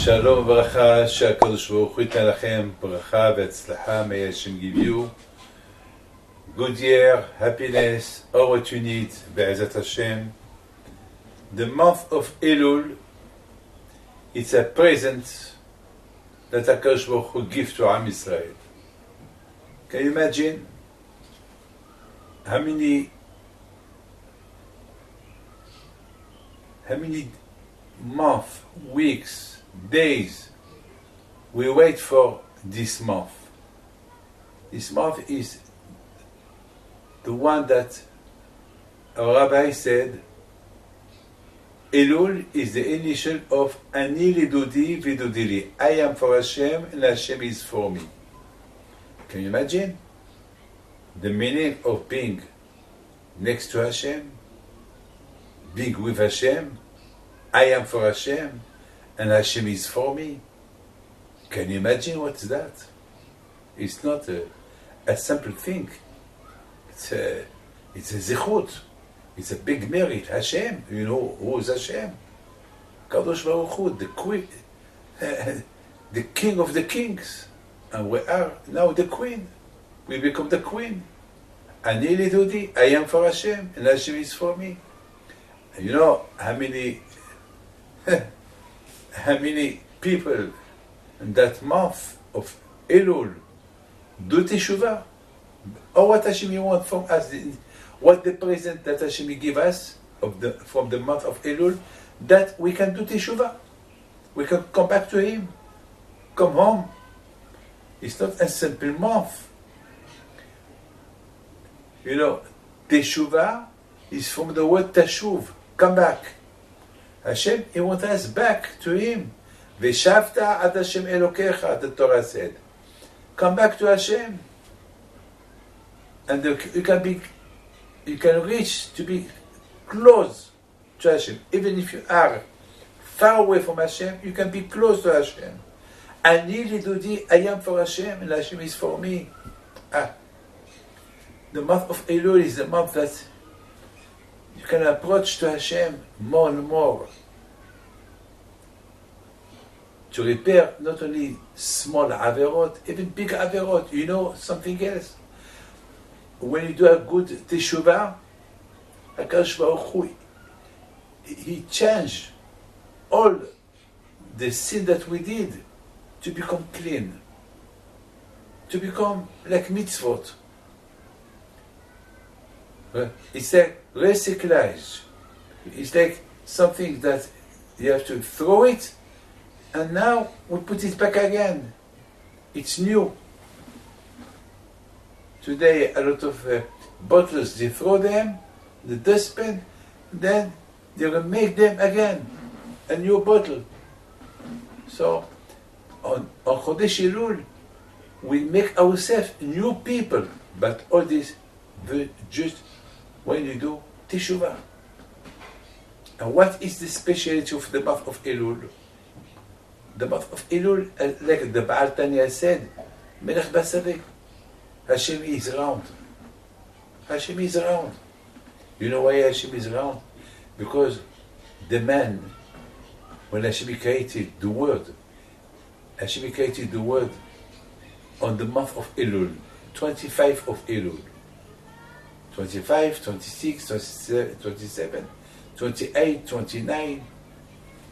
Shalom v'bracha, שהקדוש ברוך הוא ייתן לכם ברכה והצלחה. May Hashem give you good year, happiness, all what you need, be'ezat Hashem. The month of Elul, it's a present that HaKadosh Baruch Hu gives to Am Yisrael. Can you imagine how many months, weeks, days we wait for this month? This month is the one that our rabbi said Elul is the initial of Ani lidudi vidudili. I am for Hashem and Hashem is for me. Can you imagine the meaning of being next to Hashem, being with Hashem? I am for Hashem and Hashem is for me. Can you imagine what's that? It's not a simple thing. It's a zichut. It's a big merit. Hashem, you know who is Hashem? Kadosh Baruch Hu, the queen, the king of the kings. And we are now the queen. We become the queen. Ani lidudi, I am for Hashem and Hashem is for me. And you know how many people in that month of Elul do teshuvah? Or what Hashem wants from us? What the present that Hashem give us from the month of Elul, that we can do teshuvah. We can come back to Him, come home. It's not a simple month. You know, teshuvah is from the word tashuv, come back. Hashem, He wants us back to Him. Veshavta ad Hashem Elokecha, the Torah said. Come back to Hashem. And you can reach to be close to Hashem. Even if you are far away from Hashem, you can be close to Hashem. Ani lidudi, I am for Hashem and Hashem is for me. The month of Elul is the month that you can approach to Hashem more and more. To repair not only small averot, even big averot. You know something else? When you do a good teshuvah, HaKadosh Baruch Hu, He changed all the sin that we did to become clean, to become like mitzvot. It's like recyclage. It's like something that you have to throw it, and now we put it back again. It's new. Today, a lot of bottles, they throw them, the dustbin, then they will make them again, a new bottle. So, on Chodesh Elul, we make ourselves new people, but all this just when you do teshuvah. And what is the speciality of the month of Elul? The month of Elul, like the Baal Tanya said, Melech Basadek, Hashem is round. Hashem is round. You know why Hashem is round? Because the man, when Hashem created the world, Hashem created the world on the month of Elul, 25 of Elul. 25, 26, 27, 28, 29,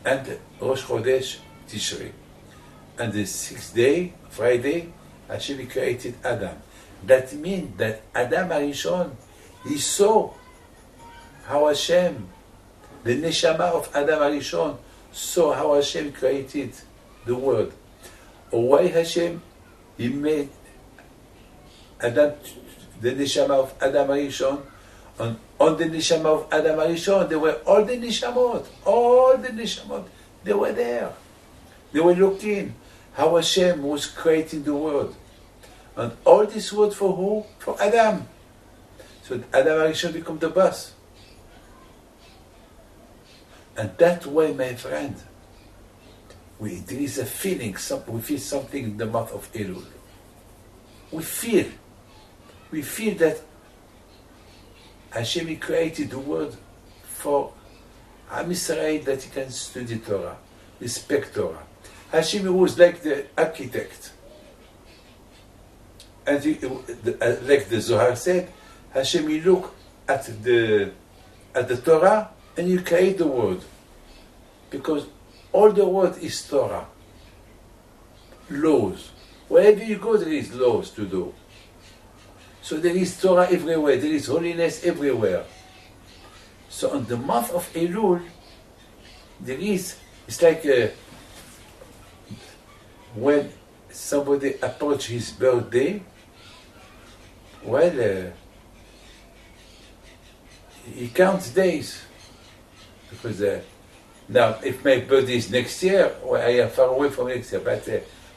and Rosh Chodesh Tishrei. And the 6th day, Friday, Hashem created Adam. That means that Adam Arishon, he saw how Hashem, the neshama of Adam Arishon, saw how Hashem created the world. Or why Hashem, He made Adam, the neshama of Adam Arishon, and on the neshama of Adam Arishon, there were all the neshamot, they were there. They were looking how Hashem was creating the world. And all this world for who? For Adam. So Adam Arishon become the boss. And that way, my friend, there is a feeling, we feel something in the month of Elul. We feel that Hashem created the world for Am Yisrael, that he can study Torah, respect Torah. Hashem was like the architect. And like the Zohar said, Hashem, you look at the Torah and you create the word. Because all the word is Torah. Laws. Wherever you go, there is laws to do. So there is Torah everywhere, there is holiness everywhere. So on the month of Elul, it's like when somebody approaches his birthday, well, he counts days. Because now, if my birthday is next year, well, I am far away from next year, but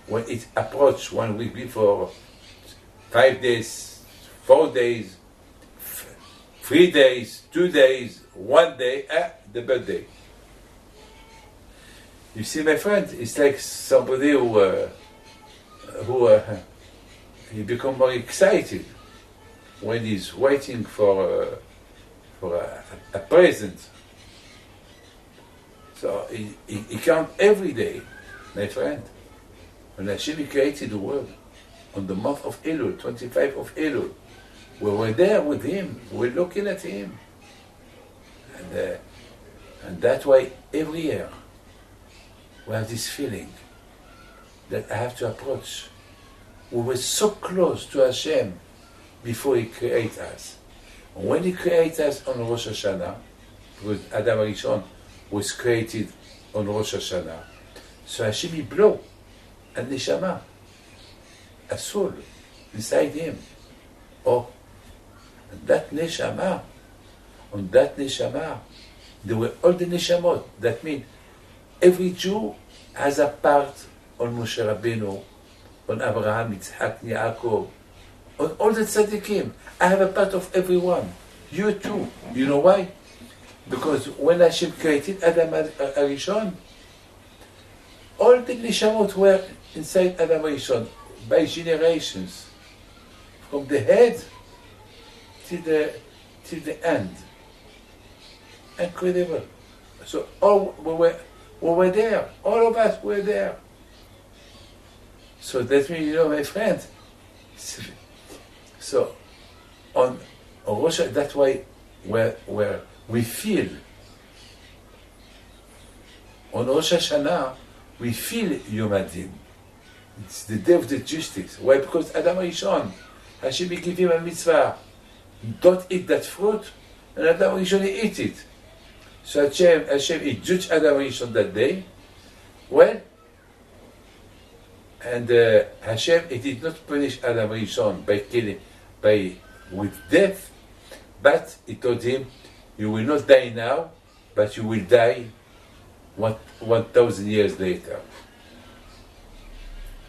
when it approaches 1 week before, 5 days, 4 days, 3 days, 2 days, 1 day, the birthday. You see, my friend, it's like somebody who he become more excited when he's waiting for a present. So he counts every day, my friend. When Hashem created the world on the month of Elul, 25 of Elul, we were there with him, we were looking at him. And that's why every year we have this feeling that I have to approach. We were so close to Hashem before He created us. And when He created us on Rosh Hashanah, because Adam Rishon was created on Rosh Hashanah, so Hashem He blew a neshama, a soul inside him. Oh, and that neshama, on that neshama, there were all the neshamot. That means every Jew has a part on Moshe Rabbeinu, on Abraham, Yitzhak, Yaakov, on all the tzaddikim. I have a part of everyone. You too. You know why? Because when Hashem created Adam Arishon, all the neshamot were inside Adam Rishon by generations, from the head till the end. Incredible. So all we were there. All of us were there. So that means, my friend. So on Rosh, that's why where we feel on Rosh Hashanah, we feel Yom Adin. It's the day of the justice. Why? Because Adam Rishon, Hashem gave him a mitzvah. Don't eat that fruit, and Adam Rishon ate it. So Hashem he judged Adam Rishon that day. Well, and Hashem he did not punish Adam Rishon by killing, with death, but he told him, you will not die now, but you will die 1,000 years later.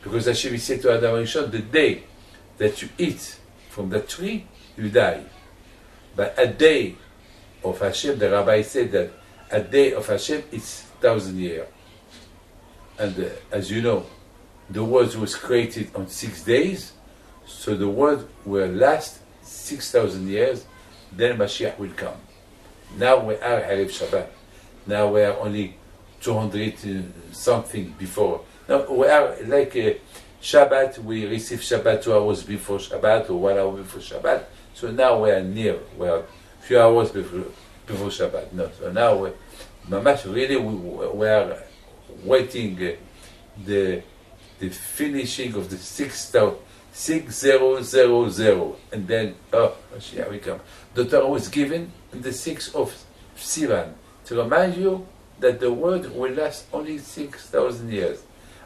Because Hashem said to Adam Rishon, the day that you eat from the tree, you die. But a day of Hashem, the rabbi said that a day of Hashem is 1,000 years. And as you know, the world was created on 6 days, so the world will last 6,000 years, then Mashiach will come. Now we are Erev Shabbat. Now we are only 200 something before. Now we are like Shabbat, we receive Shabbat 2 hours before Shabbat or 1 hour before Shabbat. So now we are near, we are a few hours before Shabbat. No, so now we are waiting the finishing of the 6000, and then Mashiach will come. The Torah was given on the 6th of Sivan to remind you that the world will last only 6,000 years.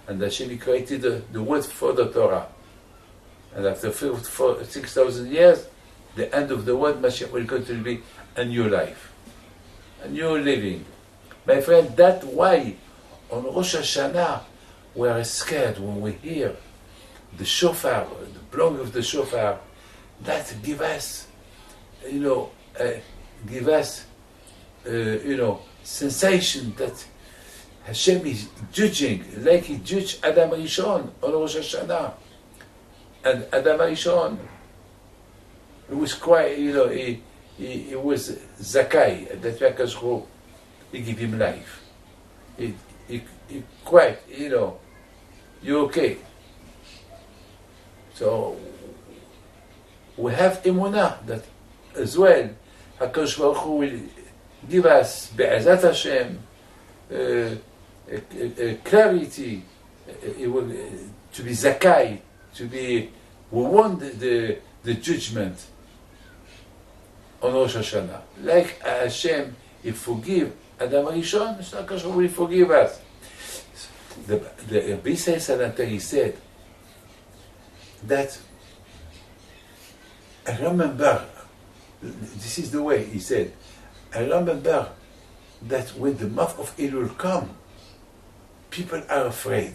And Hashem created the world for the Torah. And after 6,000 years, the end of the world, Mashiach will come to be a new life, a new living. My friend, that's why on Rosh Hashanah we are scared when we hear the shofar, the blowing of the shofar. That give us, sensation that Hashem is judging, like He judged Adam Rishon on Rosh Hashanah. And Adam Rishon, he was quiet, he was Zakai, that Akash he gave him life. He quiet, you're okay. So we have emunah that as well. HaKadosh Baruch Hu will give us be'ezat Hashem clarity. It will to be zakai, to be. We want the judgment on Rosh Hashanah. Like Hashem, He forgive Adam Rishon, so HaKadosh Baruch Hu will forgive us. The Rabbi Yisrael Salanter said that I remember. This is the way he said. I remember that when the month of Elul come, people are afraid.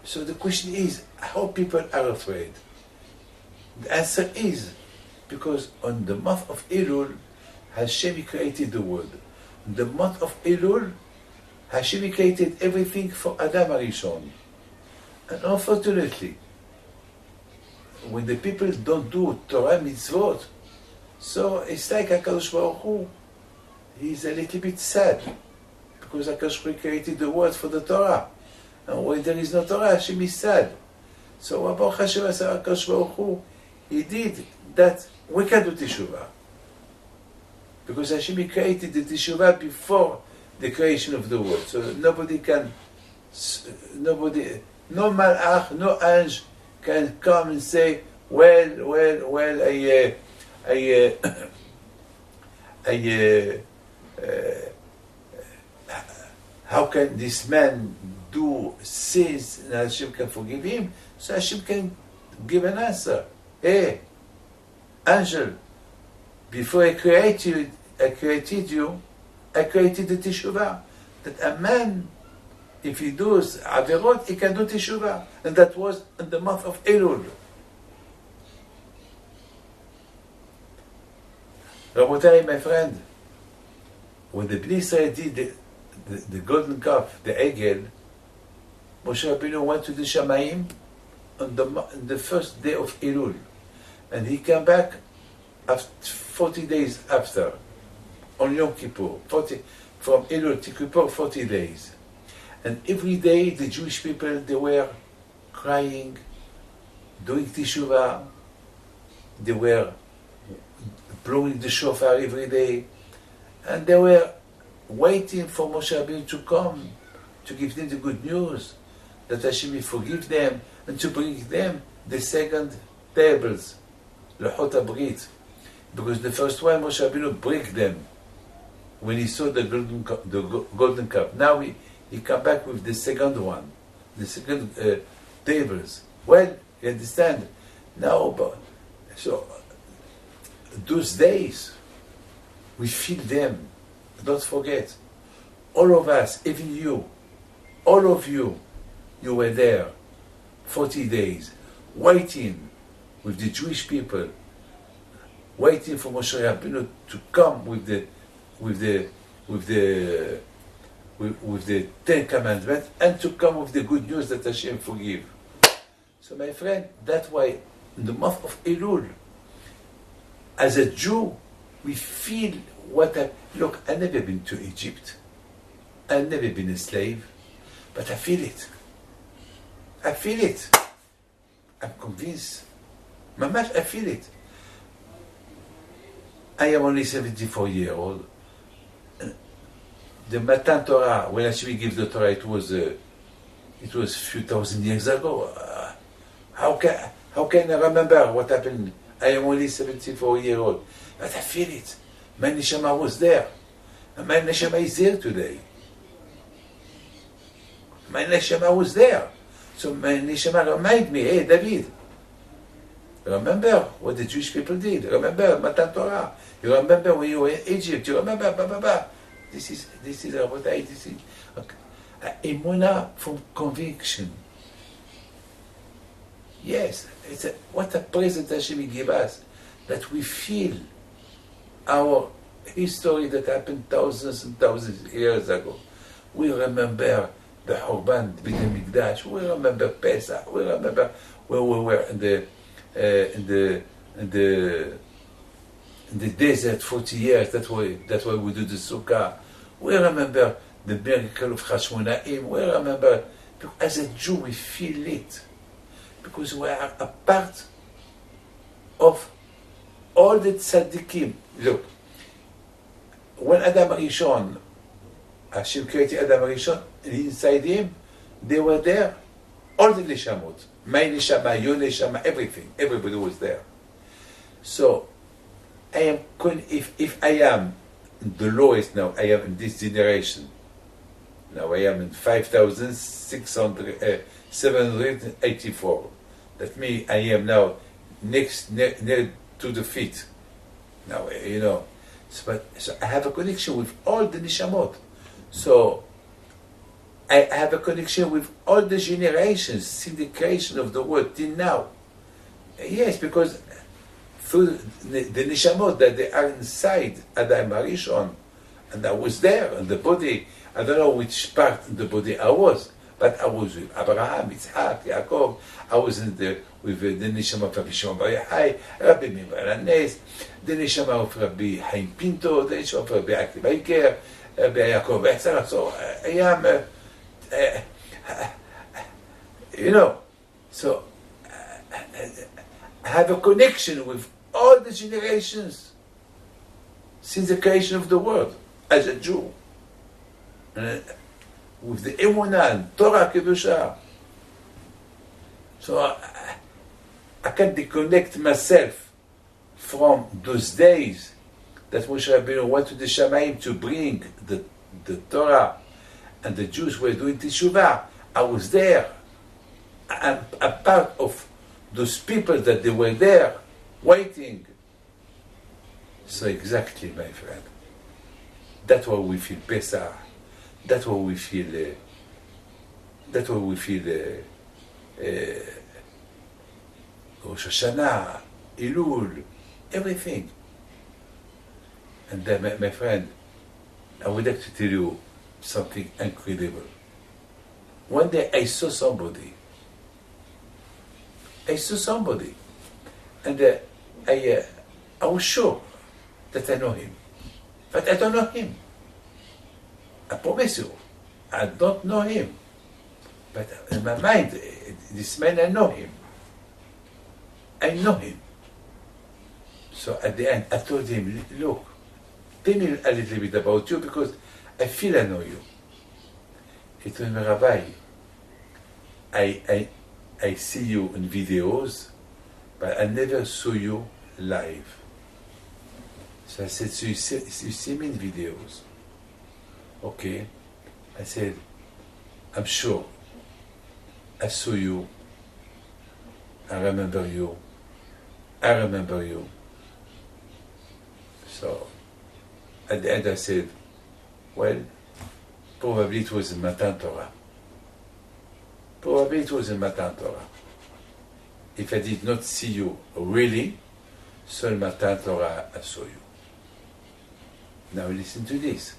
So the question is, how people are afraid? The answer is, because on the month of Elul, Hashem created the world. In the month of Elul, Hashem created everything for Adam Arishon. And unfortunately, when the people don't do Torah mitzvot, so it's like HaKadosh Baruch Hu, he's a little bit sad, because HaKadosh Baruch Hu created the world for the Torah. And when there is no Torah, Hashem is sad. So Baruch Hashem, HaKadosh Baruch Hu, he did that we can do Teshuvah. Because Hashem created the Teshuvah before the creation of the world. So nobody, no malach, no angel can come and say, how can this man do sins and Hashem can forgive him? So Hashem can give an answer. Hey, angel, before I created you, I created the teshuvah. That a man, if he does averot, he can do teshuvah. And that was in the month of Elul. Rabotai, my friend, when the Bnei Israel did the golden calf, the egel, Moshe Rabbeinu went to the Shamayim on the first day of Elul. And he came back after 40 days after, on Yom Kippur, from Elul to Kippur, 40 days. And every day the Jewish people, they were crying, doing teshuvah, they were blowing the shofar every day, and they were waiting for Moshe Rabbeinu to come, to give them the good news, that Hashem will forgive them, and to bring them the second tables, Luchot HaBrit, because the first one, Moshe Rabbeinu break them, when he saw the golden cup. Now he come back with the second one, the second tables. Well, you understand? Now, so those days, we feel them. Don't forget, all of us, even you, all of you, you were there 40 days, waiting with the Jewish people, waiting for Moshe Rabbeinu to come with the Ten Commandments, and to come with the good news that Hashem forgive. So my friend, that's why in the month of Elul, as a Jew, we feel look, I've never been to Egypt. I've never been a slave, but I feel it. I feel it. I'm convinced. Mamash, I feel it. I am only 74 years old. The Matan Torah, when Hashem gives the Torah, it was a few thousand years ago. How can I remember what happened? I am only 74 years old, but I feel it. My neshama was there, and my neshama is there today. My neshama was there, so my neshama remind me, hey David, remember what the Jewish people did. Remember Matan Torah. You remember when you were in Egypt. You remember, This is what I this is emunah from conviction. Yes, what a present Hashem give us, that we feel our history that happened thousands and thousands of years ago. We remember the Churban, the Beit HaMikdash. We remember Pesach. We remember where we were in the desert 40 years. That's why we do the Sukkah. We remember the miracle of Chashmonaim. We remember As a Jew, we feel it. Because we are a part of all the tzaddikim. Look, when Adam Rishon, Hashem created Adam Rishon, and inside him, they were there. All the neshamot, my neshama, your neshama, everything, everybody was there. So, if I am the lowest now, I am in this generation. Now I am in 5,784. That means I am now near to the feet. Now, so I have a connection with all the neshamot. So I have a connection with all the generations since the creation of the world till now. Yes, because through the neshamot that they are inside Adam Rishon, and I was there in the body. I don't know which part in the body I was, but I was with Abraham, Yitzhak, Yaakov. I was with the neshama of Rabbi Shimon Bar Yochai, Rabbi Meir Alanes, the neshama of Rabbi Haim Pinto, the neshama of Rabbi Akiva Iker, Rabbi Yaakov, etc. So I am, so I have a connection with all the generations since the creation of the world as a Jew. With the Emunah and Torah Kedusha. So I can disconnect myself from those days that Moshe Rabbeinu went to the Shamayim to bring the Torah, and the Jews were doing Teshuvah. I was there. I'm a part of those people that they were there, waiting. So exactly, my friend. That's why we feel Pesach. That's what we feel. That's what we feel. Rosh Hashanah, Elul, everything. And then, my friend, I would like to tell you something incredible. One day I saw somebody. And I was sure that I know him, but I don't know him. I promise you, I don't know him. But in my mind, this man, I know him. So at the end, I told him, look, tell me a little bit about you because I feel I know you. He told me, Rabbi, I see you in videos, but I never saw you live. So I said, so you see me in videos? Okay. I said, I'm sure I saw you. I remember you. So at the end I said, well, probably it was in Matan Torah. If I did not see you really, so in Matan Torah I saw you. Now listen to this.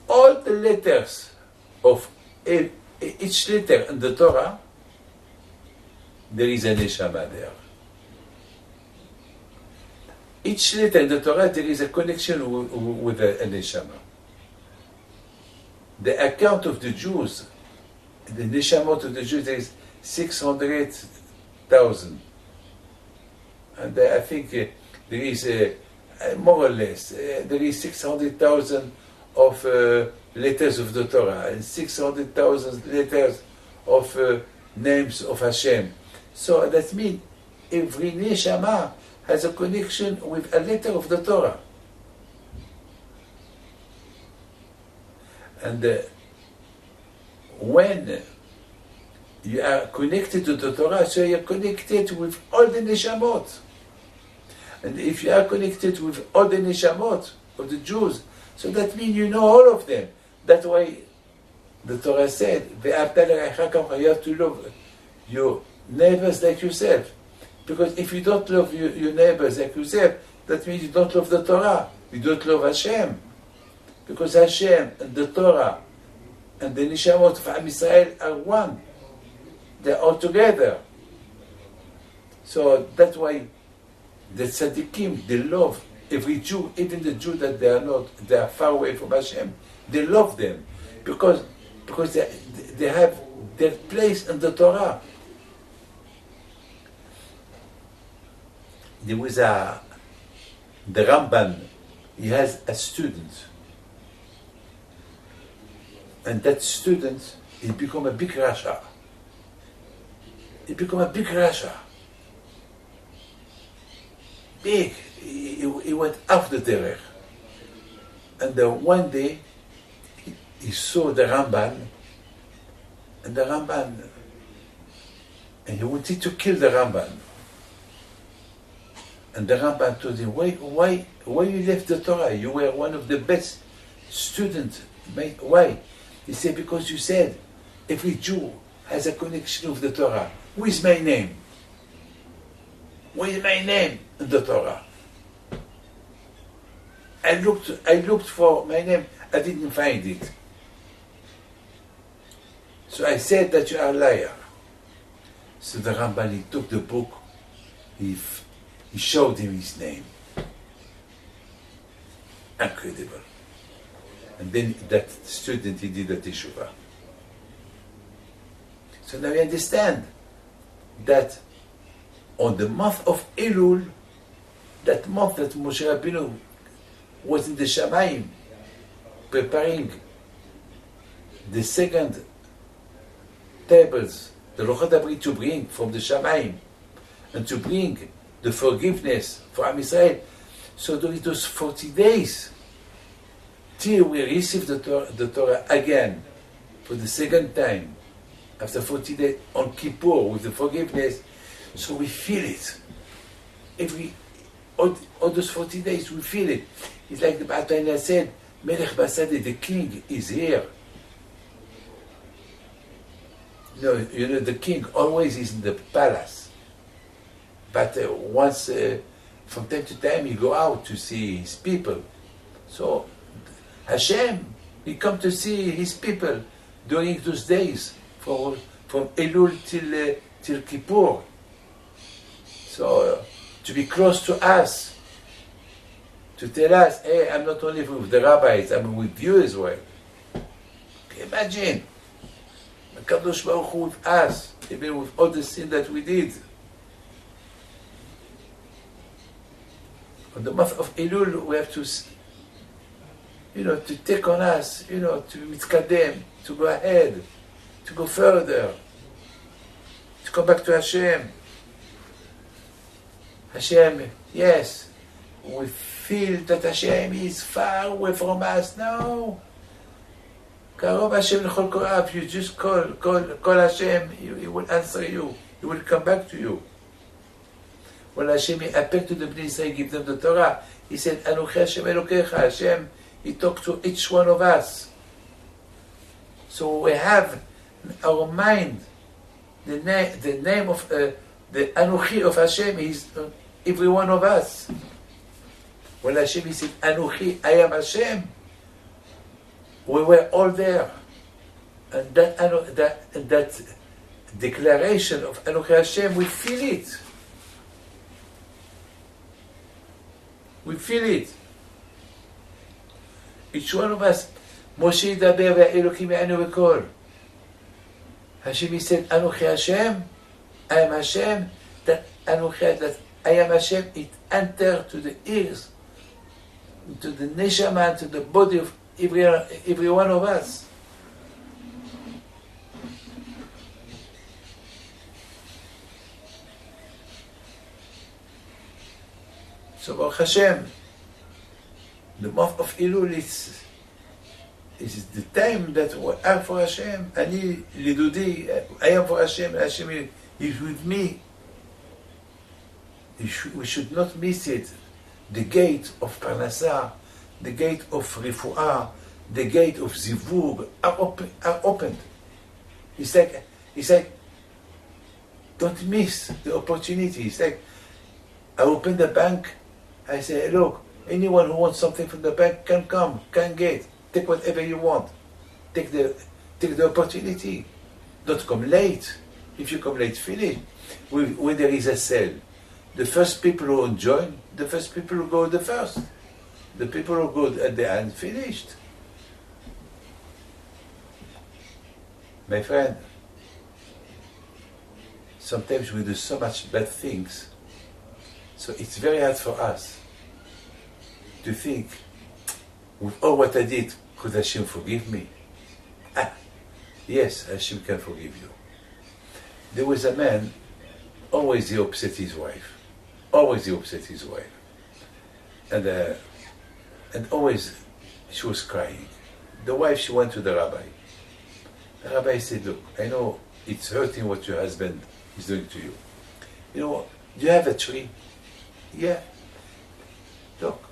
All the letters of each letter in the Torah, there is a neshama there. Each letter in the Torah, there is a connection with a neshama. The account of the Jews, the neshamot of the Jews, there is 600,000. And I think there is, more or less, there is 600,000 of letters of the Torah and 600,000 letters of names of Hashem. So that means every neshama has a connection with a letter of the Torah. And when you are connected to the Torah, so you are connected with all the neshamot. And if you are connected with all the neshamot of the Jews, so that means you know all of them. That's why the Torah said, you have to love your neighbors like yourself. Because if you don't love your neighbors like yourself, that means you don't love the Torah. You don't love Hashem. Because Hashem and the Torah and the neshamot of Am Yisrael are one. They're all together. So that's why the tzaddikim, they love Every Jew, even the Jew that they are far away from Hashem, they love them because they have their place in the Torah. There was the Ramban, he has a student, and that student, he become a big Rasha. He become a big Rasha. Big. He went off the derech. And then one day, he saw the Ramban, and he wanted to kill the Ramban. And the Ramban told him, why you left the Torah? You were one of the best students. Why? He said, because you said, every Jew has a connection with the Torah. Who is my name? Where is my name in the Torah? I looked for my name, I didn't find it. So I said that you are a liar. So the Ramban, he took the book, he showed him his name. Incredible. And then that student, he did a teshuvah. So now you understand that on the month of Elul, that month that Moshe Rabbeinu was in the Shamayim, preparing the second tables, the Lochat HaBrit to bring from the Shamayim, and to bring the forgiveness for Am Yisrael. So during those 40 days, till we receive the Torah again, for the second time, after 40 days, on Kippur, with the forgiveness, so we feel it. All those 40 days, we feel it. It's like the Ba'atayna said, Melech Basadi, the king, is here. You know, the king always is in the palace. But once, from time to time, he go out to see his people. So, Hashem, he come to see his people during those days, from Elul till Kippur. So, to be close to us, to tell us, hey, I'm not only with the rabbis, I'm with you as well. Can you imagine? Kadosh Baruch Hu with us, even with all the sin that we did. On the month of Elul, we have to, to take on us, to mitkadem, to go ahead, to go further, to come back to Hashem. Hashem, yes, we feel that Hashem is far away from us. No. Karov Hashem l'chol korav. You just call Hashem. He will answer you. He will come back to you. When Hashem appeared to the Bnei Israel, give them the Torah, He said, Anochi Hashem Elokecha. Hashem, He talked to each one of us. So we have in our mind the name of the Anochi of Hashem is every one of us. When Hashem He said, Anochi, I am Hashem, we were all there. And that declaration of Anochi Hashem, we feel it. We feel it. Each one of us, Moshe Daber ve'Elokim ya'anu v'kol. Hashem He said, Anochi Hashem, I am Hashem, that Anochi, that I am Hashem, it entered to the ears, to the neshama, to the body of every one of us. So Baruch Hashem, the month of Elul is the time that we are for Hashem. Ani lidudi, I am for Hashem, and Hashem is with me. We should not miss it. The gate of Parnasah, the gate of Refuah, the gate of Zivug are opened. It's like, don't miss the opportunity. It's like, I open the bank, I say, look, anyone who wants something from the bank can come, can get, take whatever you want. Take the opportunity. Don't come late. If you come late, finish. When there is a sale, the first people who join, the first people who go the first. The people who go at the end finished. My friend, sometimes we do so much bad things, so it's very hard for us to think, with all what I did, could Hashem forgive me? Yes, Hashem can forgive you. There was a man, always he upset his wife. Always he upset his wife. And always she was crying. The wife, she went to the rabbi. The rabbi said, look, I know it's hurting what your husband is doing to you. You know, do you have a tree? Yeah. Look,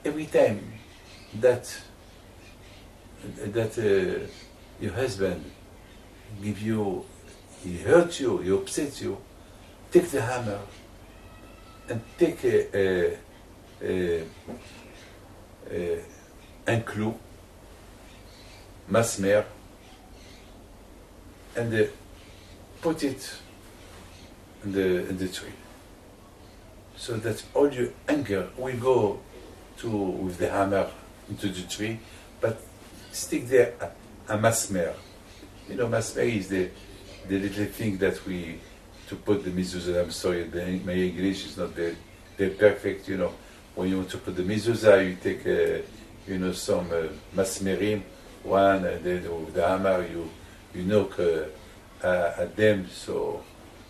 every time that your husband give you, he hurt you, he upset you, take the hammer and take un clou, masmer, and put it in the tree, so that all your anger will go with the hammer into the tree, but stick there a masmer. You know, masmer is the little thing that we to put the mezuzah. I'm sorry, my English is not very perfect. You know, when you want to put the mezuzah, you take some masmerim, one, and then with the hammer you knock at them, so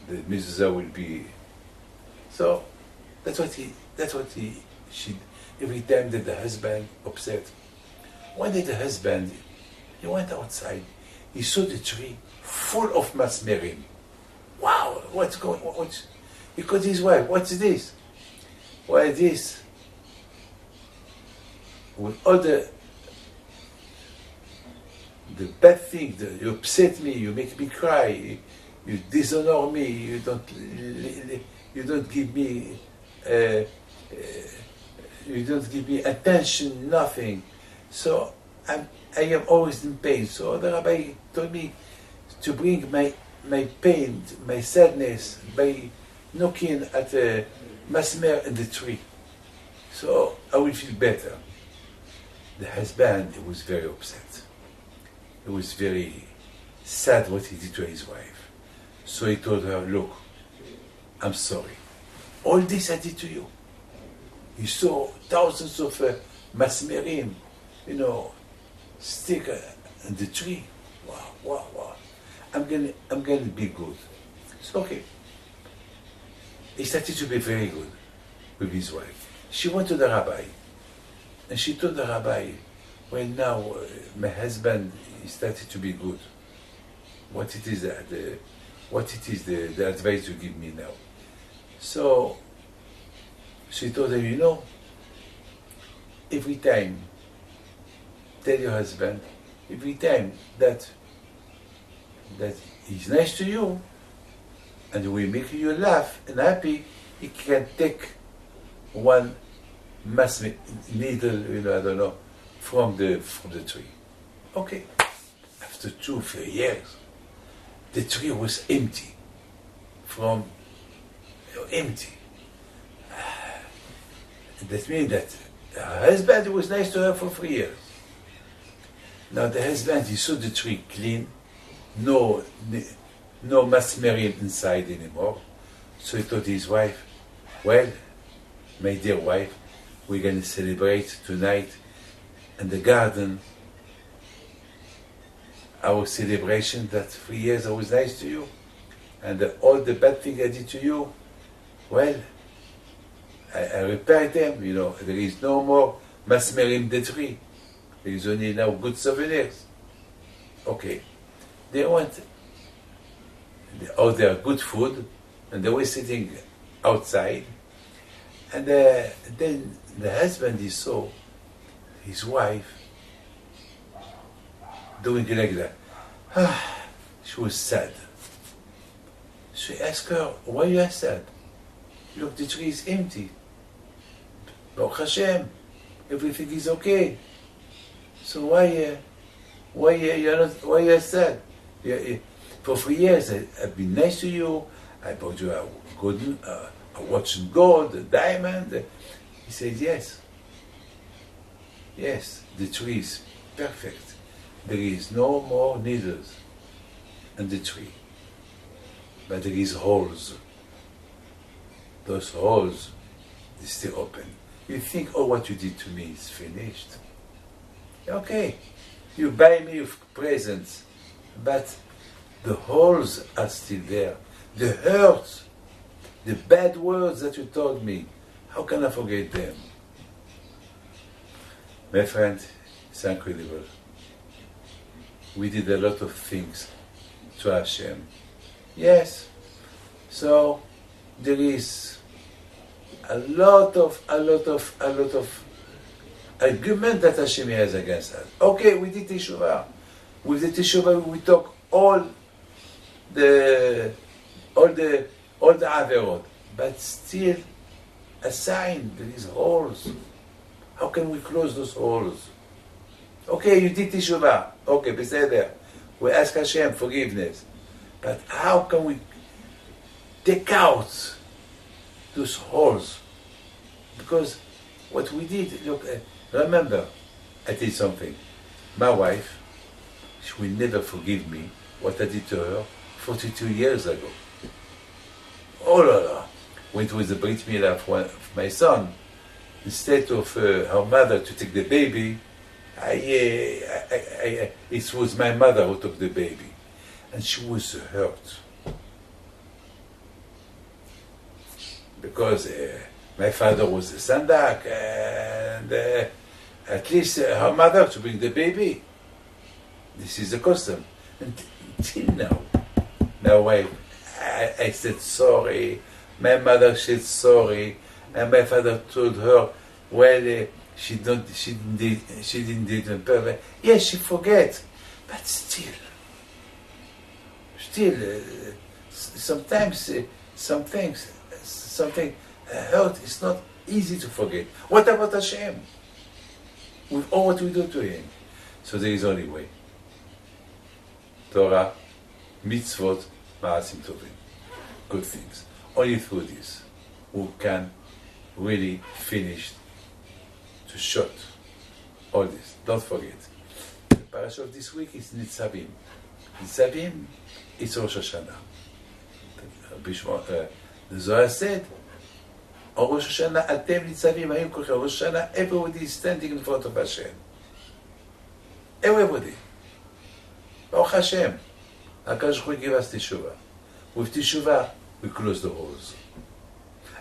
the mezuzah will be. So that's what she. Every time that the husband upset. One day the husband, he went outside, he saw the tree full of masmerim. Wow, what's going on? He called his wife, what's this? Why this? With all the bad things, you upset me, you make me cry, you dishonor me, you don't give me attention, nothing. So I am always in pain. So the rabbi told me to bring my pain, my sadness, by knocking at the masmer in the tree. So I will feel better. The husband was very upset. He was very sad what he did to his wife. So he told her, look, I'm sorry. All this I did to you. You saw thousands of masmerim, stick in the tree. Wow. I'm gonna be good. It's okay. He started to be very good with his wife. She went to the rabbi, and she told the rabbi, well, now my husband started to be good. What it is the advice you give me now? So she told him, every time, tell your husband, every time that he's nice to you, and will make you laugh and happy, he can take one needle, I don't know, from the tree. Okay. After 2-3 years, the tree was empty. Empty. That means that her husband was nice to her for 3 years. Now the husband, he saw the tree clean, no masmerim inside anymore. So he told his wife, well, my dear wife, we're going to celebrate tonight in the garden our celebration that 3 years I was nice to you, and all the bad things I did to you, well, I repaired them, there is no more masmerim the tree. There is only now good souvenirs. Okay. They want their good food, and they were sitting outside, and then the husband, he saw his wife doing like that. She was sad. So he asked her, why you are sad? Look, the tree is empty. Baruch Hashem, everything is okay. So why you are sad? For 3 years I've been nice to you. I bought you a watch in gold, a diamond. He said, yes. Yes, the tree is perfect. There is no more needles in the tree. But there is holes. Those holes, they still open. You think, oh, what you did to me is finished. Okay, you buy me presents, but the holes are still there. The hurt, the bad words that you told me, how can I forget them? My friend, it's incredible. We did a lot of things to Hashem. Yes, so there is a lot of argument that Hashem has against us. Okay, we did Teshuvah. With the Teshuvah we took all the Averot, but still a sign, there is holes. How can we close those holes? Okay, you did Teshuvah. Okay, beseder. We ask Hashem forgiveness. But how can we take out those holes? Because what we did, look, remember, I did something. My wife, she will never forgive me what I did to her 42 years ago. Oh la la. When it was the Brit Milah of my son, instead of her mother to take the baby, it was my mother who took the baby. And she was hurt. Because my father was a sandak, and at least her mother to bring the baby. This is the custom. Until now. Now I said sorry, my mother said sorry, and my father told her, well, she didn't do it on purpose. Yes, she forget, but still, sometimes something hurt is not easy to forget. What about Hashem? With all what we do to Him. So there is only way. Torah, mitzvot, ma'asim tovim. Good things. Only through this we can really finish to shut all this. Don't forget. The parasha of this week is Nitzavim. Nitzavim is Rosh Hashanah. The Zohar said, on Rosh Hashanah, Atem Nitzavim, Hayim Kolchem. Rosh Hashanah, everybody is standing in front of Hashem. Everybody. Baruch Hashem. HaKadosh Hu give us Teshuvah. With Teshuvah, we close the holes.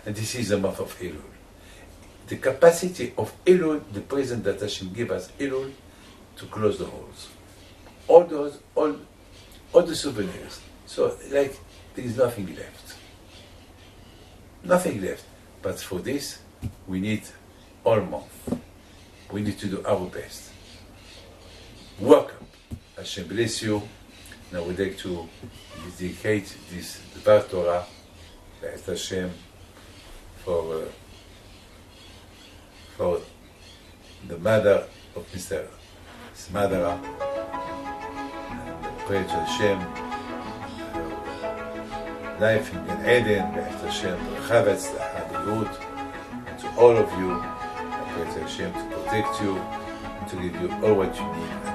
And this is the month of Elul. The capacity of Elul, the present that Hashem give us, Elul, to close the holes. All the souvenirs. So, like, there is nothing left. Nothing left. But for this, we need all month. We need to do our best. Welcome. Hashem bless you. Now we'd like to dedicate this Dvar Torah, Be'ez Hashem, for the mother of Mr. Smadara. Pray to Hashem, life in Gan Eden, Be'ez Hashem, Chavetz, Ha'adiyut, and to all of you, I pray to Hashem to protect you, and to give you all what you need.